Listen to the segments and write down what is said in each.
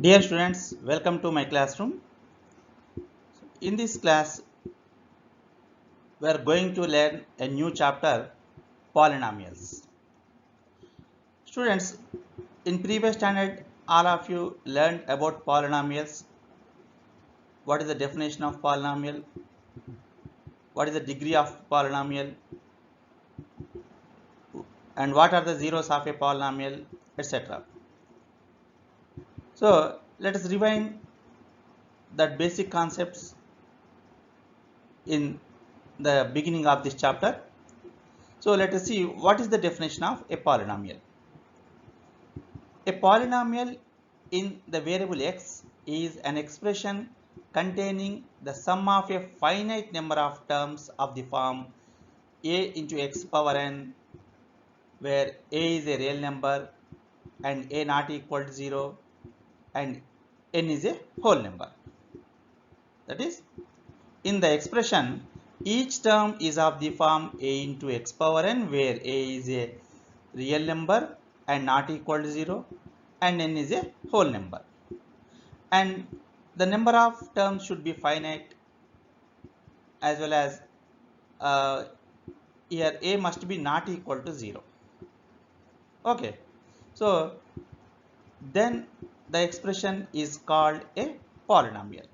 Dear students, welcome to my classroom. In this class, we are going to learn a new chapter, polynomials. Students, in previous standard, all of you learned about polynomials. What is the definition of polynomial? What is the degree of polynomial? And what are the zeros of a polynomial, etc. So, let us rewind that basic concepts in the beginning of this chapter. So, let us see what is the definition of a polynomial. A polynomial in the variable x is an expression containing the sum of a finite number of terms of the form a into x power n, where a is a real number and a not equal to 0 and n is a whole number. That is, in the expression, each term is of the form a into x power n, where a is a real number and not equal to 0 and n is a whole number, and the number of terms should be finite, as well as here a must be not equal to 0. Okay, so then the expression is called a polynomial.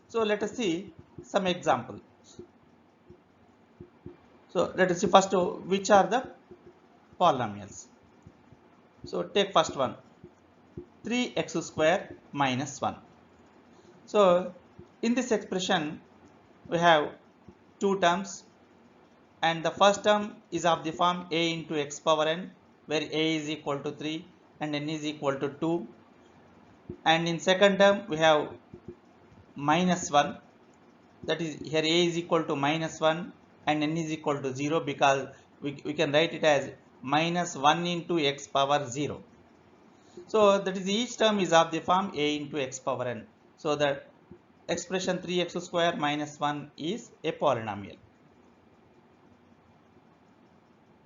So let us see some examples. So let us see first which are the polynomials. So take first one, 3x square minus 1. So in this expression we have two terms, and the first term is of the form a into x power n, where a is equal to 3 and n is equal to 2, and in second term we have minus 1, that is here a is equal to minus 1 and n is equal to 0, because we can write it as minus 1 into x power 0. So that is, each term is of the form a into x power n. So the expression 3x square minus 1 is a polynomial.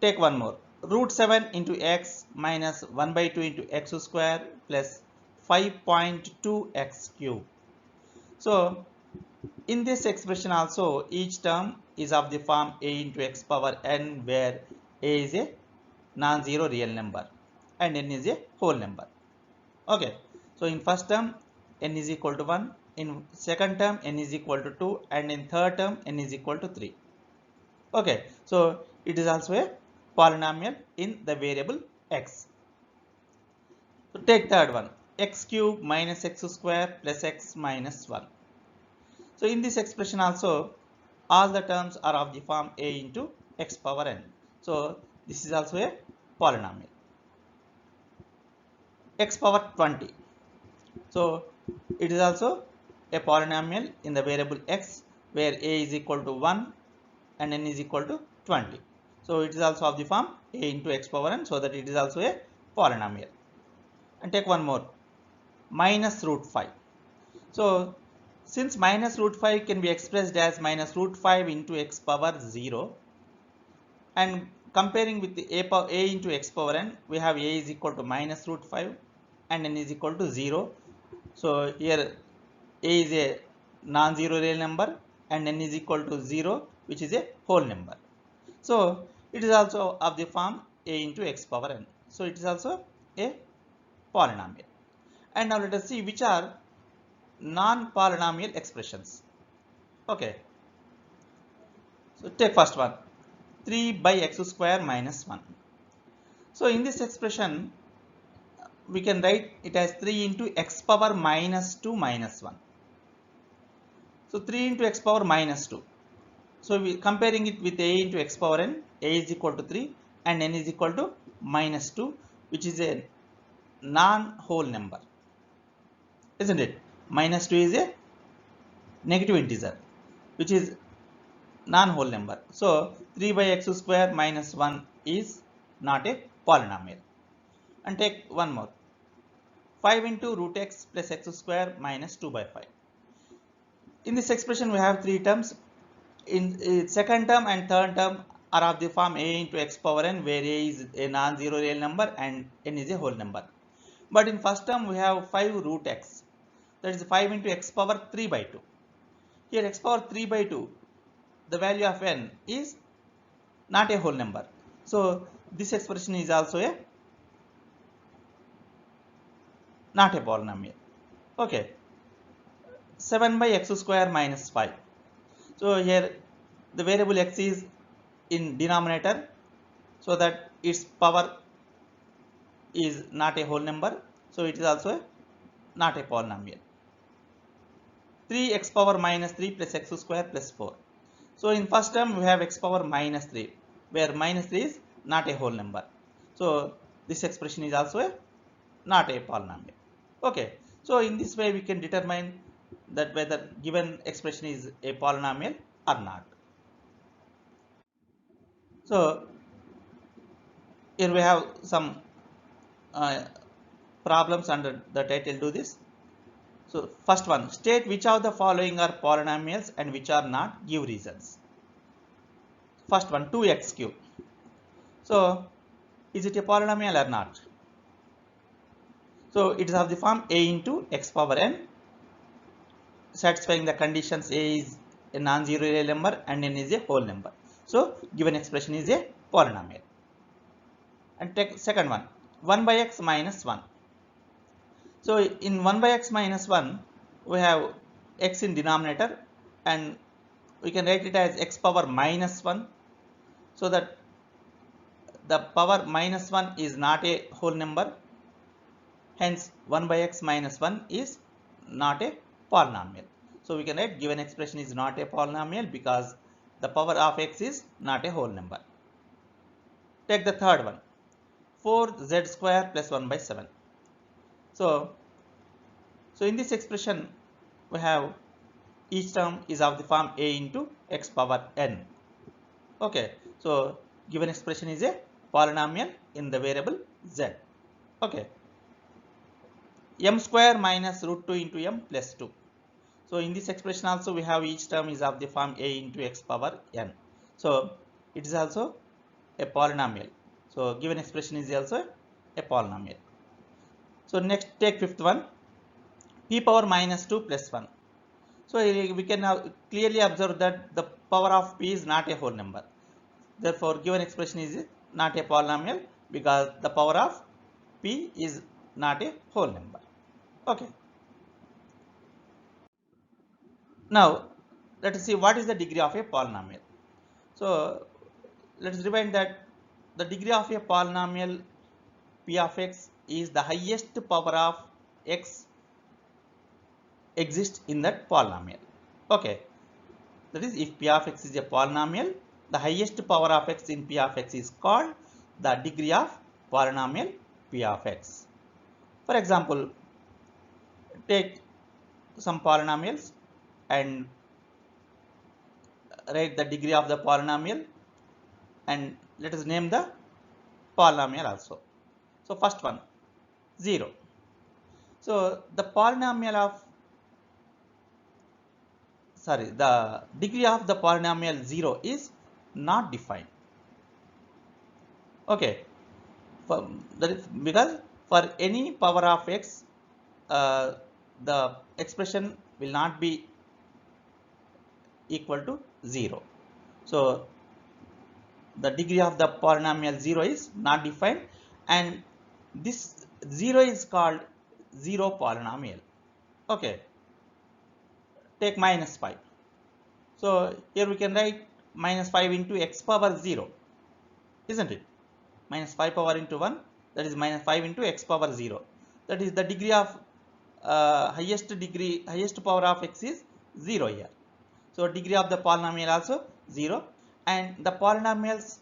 Take one more, root 7 into x minus 1 by 2 into x square plus 5.2x cube. So in this expression also, each term is of the form a into x power n, where a is a non-zero real number and n is a whole number. Okay, so in first term n is equal to 1, in second term n is equal to 2, and in third term n is equal to 3. Okay, so it is also a polynomial in the variable x. So take third one, x cube minus x square plus x minus 1. So in this expression also, all the terms are of the form a into x power n. So this is also a polynomial. X power 20. So it is also a polynomial in the variable x, where a is equal to 1 and n is equal to 20. So it is also of the form a into x power n, so that it is also a polynomial. And take one more, minus root 5. So since minus root 5 can be expressed as minus root 5 into x power 0, and comparing with the a into x power n, we have a is equal to minus root 5 and n is equal to 0. So here a is a non-zero real number and n is equal to 0, which is a whole number. So it is also of the form a into x power n. So it is also a polynomial. And now let us see which are non-polynomial expressions. Okay, so take first one, 3 by x square minus 1. So in this expression we can write it as 3 into x power minus 2 minus 1. So 3 into x power minus 2. So we comparing it with a into x power n, a is equal to 3 and n is equal to minus 2, which is a non-whole number, isn't it? Minus 2 is a negative integer, which is non-whole number. So 3 by x square minus 1 is not a polynomial. And take one more, 5 into root x plus x square minus 2 by 5. In this expression we have three terms. In second term and third term are of the form a into x power n, where a is a non-zero real number and n is a whole number. But in first term we have 5 root x, that is 5 into x power 3 by 2. Here x power 3 by 2, the value of n is not a whole number. So this expression is also a not a polynomial. Okay, 7 by x square minus 5. So here the variable x is in denominator, so that its power is not a whole number, so it is also not a polynomial. 3x power minus 3 plus x square plus 4. So in first term we have x power minus 3, where minus 3 is not a whole number. So this expression is also not a polynomial. Okay, so in this way we can determine that whether given expression is a polynomial or not. So here we have some problems under the title do this. So first one, state which of the following are polynomials and which are not, give reasons. First one, 2x cube. So is it a polynomial or not? So it is of the form a into x power n, satisfying the conditions a is a non-zero real number and n is a whole number. So given expression is a polynomial. And take second one, 1 by x minus 1. So in 1 by x minus 1 we have x in denominator and we can write it as x power minus 1, so that the power minus 1 is not a whole number, hence 1 by x minus 1 is not a polynomial. So we can write given expression is not a polynomial because the power of x is not a whole number. Take the third one, 4z square plus 1 by 7. So in this expression we have each term is of the form a into x power n. Okay, so given expression is a polynomial in the variable z. Okay, m square minus root 2 into m plus 2. So in this expression also we have each term is of the form a into x power n. So it is also a polynomial. So given expression is also a polynomial. So next take fifth one, p power minus 2 plus 1. So we can now clearly observe that the power of p is not a whole number. Therefore given expression is not a polynomial because the power of p is not a whole number. Okay. Now let us see what is the degree of a polynomial. So let us remind that the degree of a polynomial p of x is the highest power of x exists in that polynomial. Okay, that is if p of x is a polynomial, the highest power of x in p of x is called the degree of polynomial p of x. For example, take some polynomials and write the degree of the polynomial, and let us name the polynomial also. So first one, 0. So the degree of the polynomial 0 is not defined. Okay, because for any power of x the expression will not be equal to 0. So the degree of the polynomial 0 is not defined, and this 0 is called 0 polynomial. Okay, take minus 5. So here we can write minus 5 into x power 0, isn't it? Minus 5 power into 1, that is minus 5 into x power 0. That is the degree of highest power of x is 0 here. So degree of the polynomial also 0, and the polynomials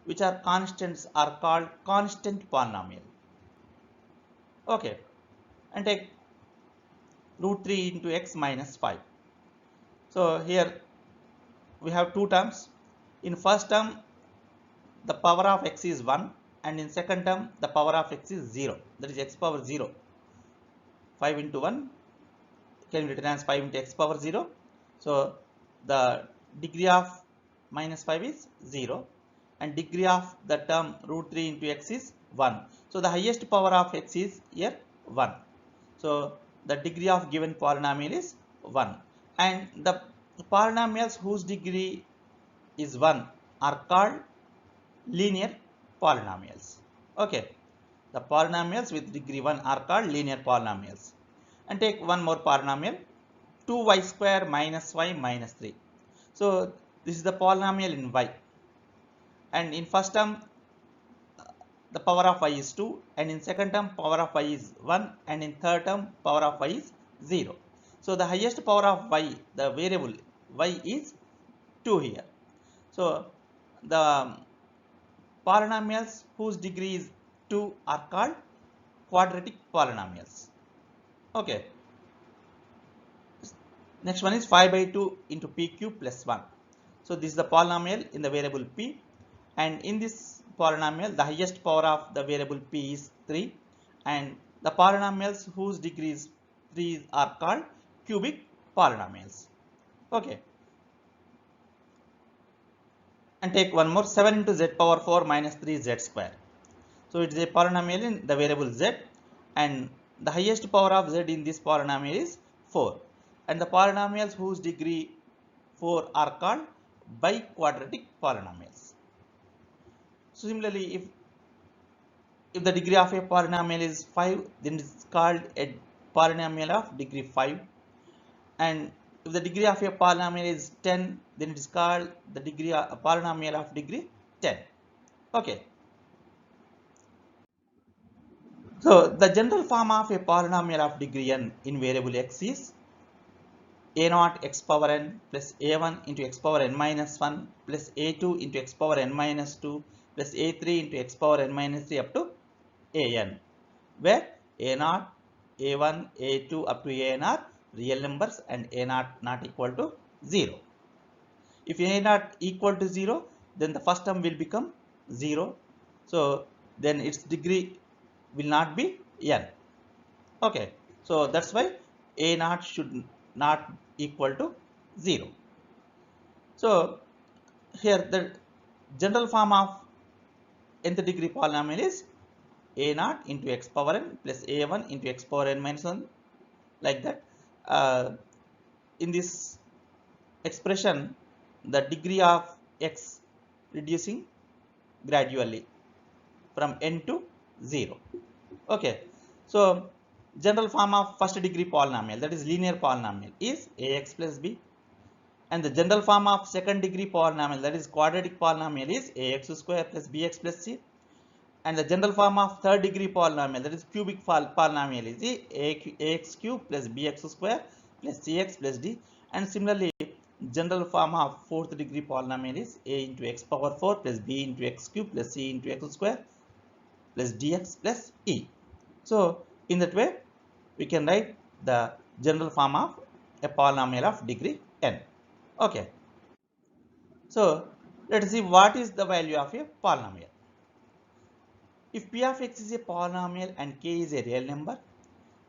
which are constants are called constant polynomial. Okay, and take root 3 into x minus 5. So here we have two terms. In first term the power of x is 1, and in second term the power of x is 0, that is x power 0. 5 into 1 can be written as 5 into x power 0. So the degree of minus 5 is 0, and degree of the term root 3 into x is 1. So the highest power of x is here 1. So the degree of given polynomial is 1, and the polynomials whose degree is 1 are called linear polynomials. Okay, the polynomials with degree 1 are called linear polynomials. And take one more polynomial, 2y square minus y minus 3. So this is the polynomial in y, and in first term the power of y is 2, and in second term power of y is 1, and in third term power of y is 0. So the highest power of y, the variable y, is 2 here. So the polynomials whose degree is 2 are called quadratic polynomials. Okay. Next one is 5 by 2 into p cube plus 1. So this is the polynomial in the variable p, and in this polynomial the highest power of the variable p is 3, and the polynomials whose degree is 3 are called cubic polynomials. Okay. And take one more, 7 into z power 4 minus 3 z square. So it is a polynomial in the variable z, and the highest power of z in this polynomial is 4, and the polynomials whose degree 4 are called biquadratic polynomials. So similarly, if the degree of a polynomial is 5, then it is called a polynomial of degree 5, and if the degree of a polynomial is 10, then it is called the degree of a polynomial of degree 10. Okay. So the general form of a polynomial of degree n in variable x is a0 x power n plus a1 into x power n minus 1 plus a2 into x power n minus 2 plus a3 into x power n minus 3 up to an, where a0, a1, a2 up to an are real numbers and a0 not equal to 0. If a0 equal to 0, then the first term will become 0. So then its degree will not be n. Okay, so that's why a0 should not equal to 0. So here the general form of nth degree polynomial is a0 into x power n plus a1 into x power n minus 1, like that. In this expression, the degree of x reducing gradually from n to 0. Okay, so general form of first degree polynomial, that is linear polynomial, is ax plus b, and the general form of second degree polynomial, that is quadratic polynomial, is ax square plus bx plus c, and the general form of third degree polynomial, that is cubic polynomial, is ax cube plus bx square plus cx plus d, and similarly general form of fourth degree polynomial is a into x power 4 plus b into x cube plus c into x square plus dx plus e. So in that way we can write the general form of a polynomial of degree n. Okay, so let us see what is the value of a polynomial. If p of x is a polynomial and k is a real number,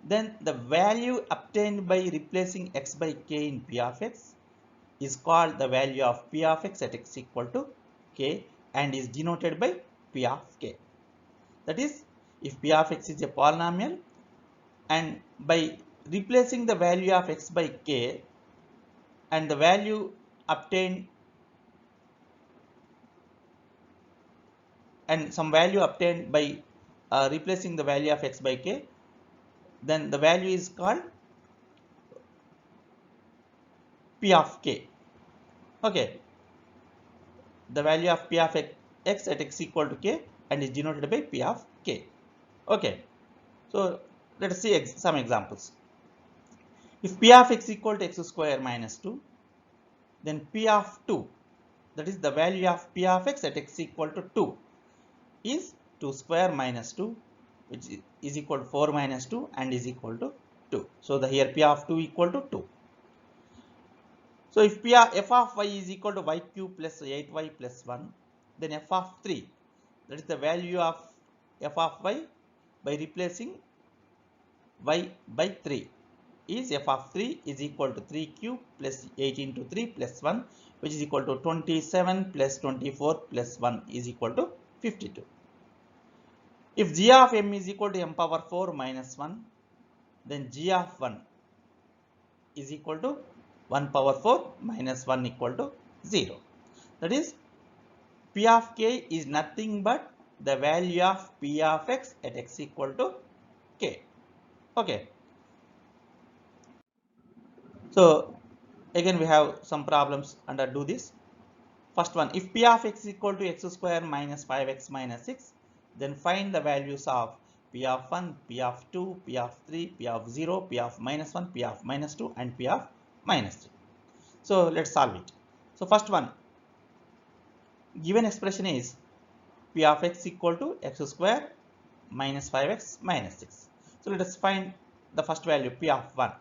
then the value obtained by replacing x by k in p of x is called the value of p of x at x equal to k and is denoted by p of k. That is, if p of x is a polynomial and by replacing the value of x by k and the value obtained and some value obtained by replacing the value of x by k, then the value is called p of k. Okay, the value of p of x at x equal to k and is denoted by p of k. Okay, so let us see some examples. If p of x equal to x square minus 2, then p of 2, that is the value of p of x at x equal to 2, is 2 square minus 2, which is equal to 4 minus 2 and is equal to 2. So the here p of 2 equal to 2. So if f of y is equal to y cube plus 8y plus 1, then f of 3, that is the value of f of y by replacing y by 3, is f of 3 is equal to 3 cube plus 8 into 3 plus 1, which is equal to 27 plus 24 plus 1 is equal to 52. If g of m is equal to m power 4 minus 1, then g of 1 is equal to 1 power 4 minus 1 equal to 0. That is, p of k is nothing but the value of p of x at x equal to k. Okay. So again we have some problems under do this. First one, if p of x is equal to x square minus 5x minus 6, then find the values of p of 1, p of 2, p of 3, p of 0, p of minus 1, p of minus 2 and p of minus 3. So let's solve it. So first one, given expression is p of x equal to x square minus 5x minus 6. So let us find the first value p of 1.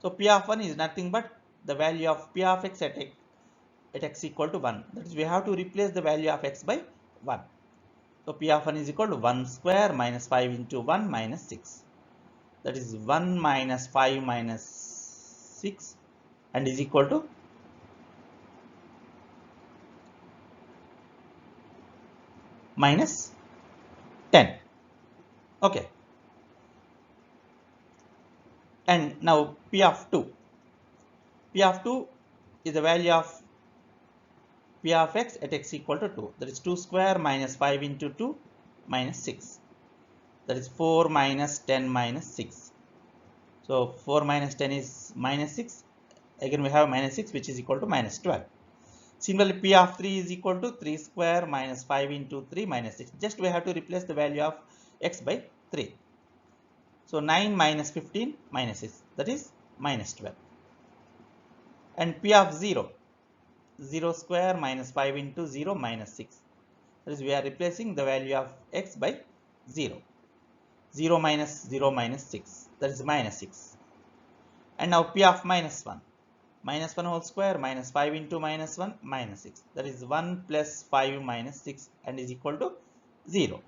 So p of 1 is nothing but the value of p of x at x equal to 1. That is, we have to replace the value of x by 1. So p of 1 is equal to 1 square minus 5 into 1 minus 6. That is 1 minus 5 minus 6 and is equal to minus 10. Okay. And now p of 2. P of 2 is the value of p of x at x equal to 2. That is 2 square minus 5 into 2 minus 6. That is 4 minus 10 minus 6. So 4 minus 10 is minus 6. Again we have minus 6 which is equal to minus 12. Similarly, p of 3 is equal to 3 square minus 5 into 3 minus 6. Just we have to replace the value of x by 3. So 9 minus 15 minus 6. That is minus 12. And p of 0. 0 square minus 5 into 0 minus 6. That is, we are replacing the value of x by 0. 0 minus 0 minus 6. That is minus 6. And now p of minus 1. Minus 1 whole square minus 5 into minus 1 minus 6. That is 1 plus 5 minus 6 and is equal to 0.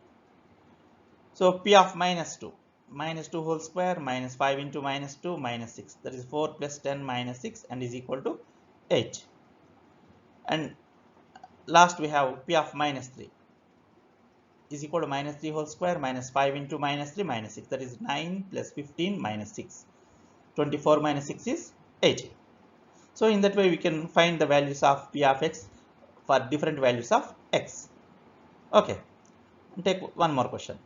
So p of minus 2. Minus 2 whole square minus 5 into minus 2 minus 6. That is 4 plus 10 minus 6 and is equal to 8. And last we have p of minus 3 is equal to minus 3 whole square minus 5 into minus 3 minus 6. That is 9 plus 15 minus 6. 24 minus 6 is 18. So in that way we can find the values of p of x for different values of x. Okay. Take one more question.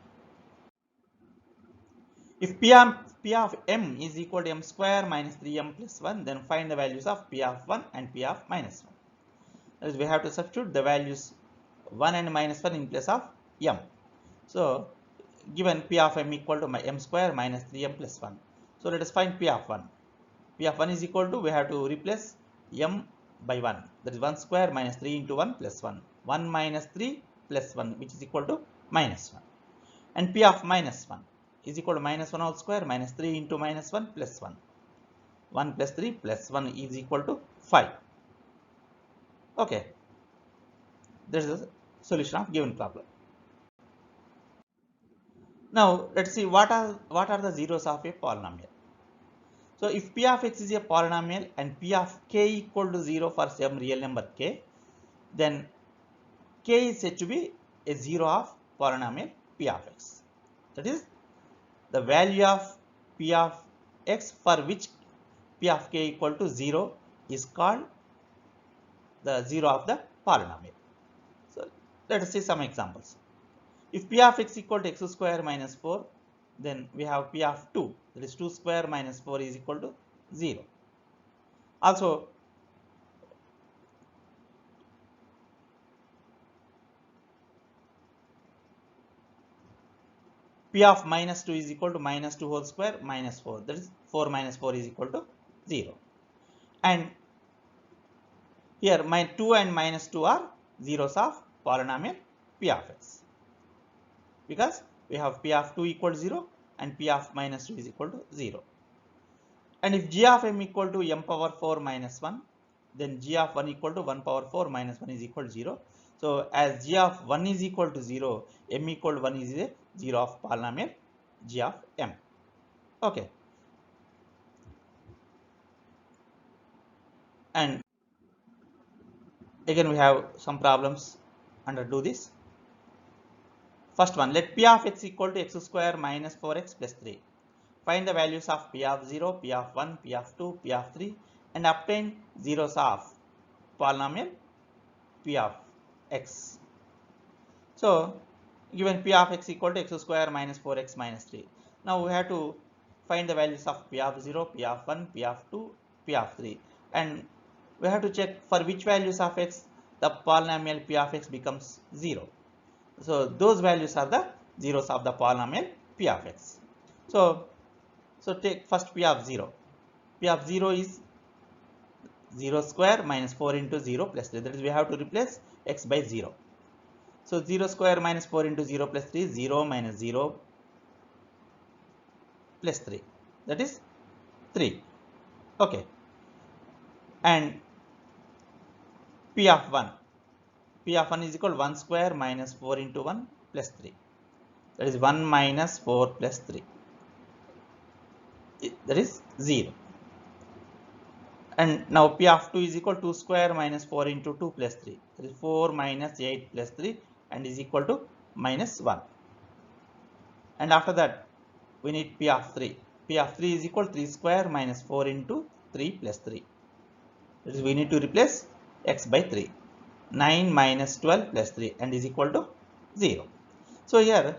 If p of m is equal to m square minus 3m plus 1, then find the values of p of 1 and p of minus 1. That is, we have to substitute the values 1 and minus 1 in place of m. So given p of m equal to m square minus 3m plus 1. So let us find p of 1. P of 1 is equal to, we have to replace m by 1. That is 1 square minus 3 into 1 plus 1. 1 minus 3 plus 1 which is equal to minus 1. And p of minus 1 is equal to minus 1 whole square minus 3 into minus 1 plus 1. 1 plus 3 plus 1 is equal to 5. Okay. This is the solution of given problem. Now let's see what are the zeros of a polynomial. So if p of x is a polynomial and p of k equal to 0 for some real number k, then k is said to be a zero of polynomial p of x. That is, the value of p of x for which p of k equal to 0 is called the zero of the polynomial. So let us see some examples. If p of x equal to x square minus 4, then we have p of 2, that is 2 square minus 4 is equal to 0. Also, p of minus 2 is equal to minus 2 whole square minus 4, that is 4 minus 4 is equal to 0. And here my 2 and minus 2 are zeros of polynomial p of x, because we have p of 2 equal to 0 and p of minus 2 is equal to 0. And if g of m equal to m power 4 minus 1, then g of 1 equal to 1 power 4 minus 1 is equal to 0. So as g of 1 is equal to 0, m equal to 1 is a 0 of polynomial g of m. Okay. And again we have some problems under do this. First one, let P of x equal to x square minus 4x plus 3. Find the values of P of 0, P of 1, P of 2, P of 3 and obtain zeros of polynomial P of x. So, given P of x equal to x square minus 4x minus 3. Now we have to find the values of P of 0, P of 1, P of 2, P of 3 and we have to check for which values of x the polynomial P of x becomes 0. So those values are the zeros of the polynomial P of x. So take first P of 0. P of 0 is 0 square minus 4 into 0 plus 3. That is, we have to replace x by 0. So 0 square minus 4 into 0 plus 3 is 0 minus 0 plus 3. That is 3. Okay. And P of 1. P of 1 is equal to 1 square minus 4 into 1 plus 3. That is 1 minus 4 plus 3. That is 0. And now P of 2 is equal to 2 square minus 4 into 2 plus 3. That is 4 minus 8 plus 3 and is equal to minus 1. And after that, we need P of 3. P of 3 is equal to 3 square minus 4 into 3 plus 3. That is, we need to replace x by 3. 9 minus 12 plus 3 and is equal to 0. So here,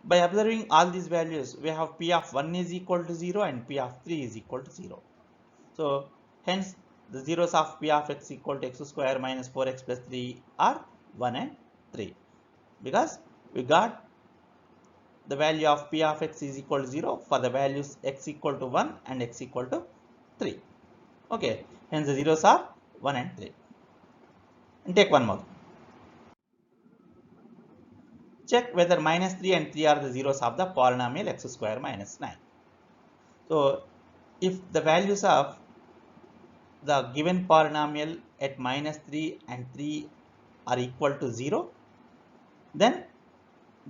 by observing all these values, we have P of 1 is equal to 0 and P of 3 is equal to 0. So hence the zeros of P of x equal to x square minus 4x plus 3 are 1 and 3, because we got the value of P of x is equal to 0 for the values x equal to 1 and x equal to 3. Okay, hence the zeros are 1 and 3. And take one more. Check whether minus 3 and 3 are the zeros of the polynomial x square minus 9. So if the values of the given polynomial at minus 3 and 3 are equal to 0, then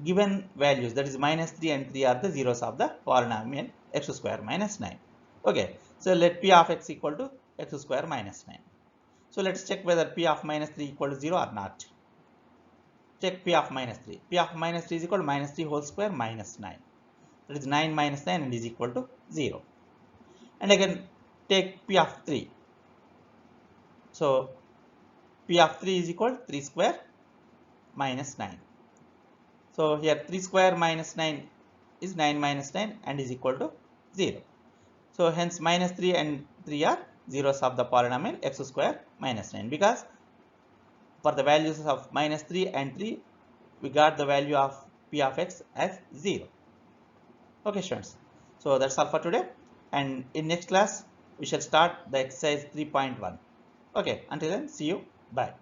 given values, that is minus 3 and 3, are the zeros of the polynomial x square minus 9. Okay, so let P of x equal to x square minus 9. So let's check whether P of minus 3 equal to 0 or not. Check P of minus 3. P of minus 3 is equal to minus 3 whole square minus 9. That is 9 minus 9 and is equal to 0. And again take P of 3. So P of 3 is equal to 3 square minus 9. So here 3 square minus 9 is 9 minus 9 and is equal to 0. So hence minus 3 and 3 are zeros of the polynomial x square minus 9, because for the values of minus 3 and 3 we got the value of P of x as 0. Okay students, so that's all for today, and in next class we shall start the exercise 3.1. Okay, until then, see you, bye.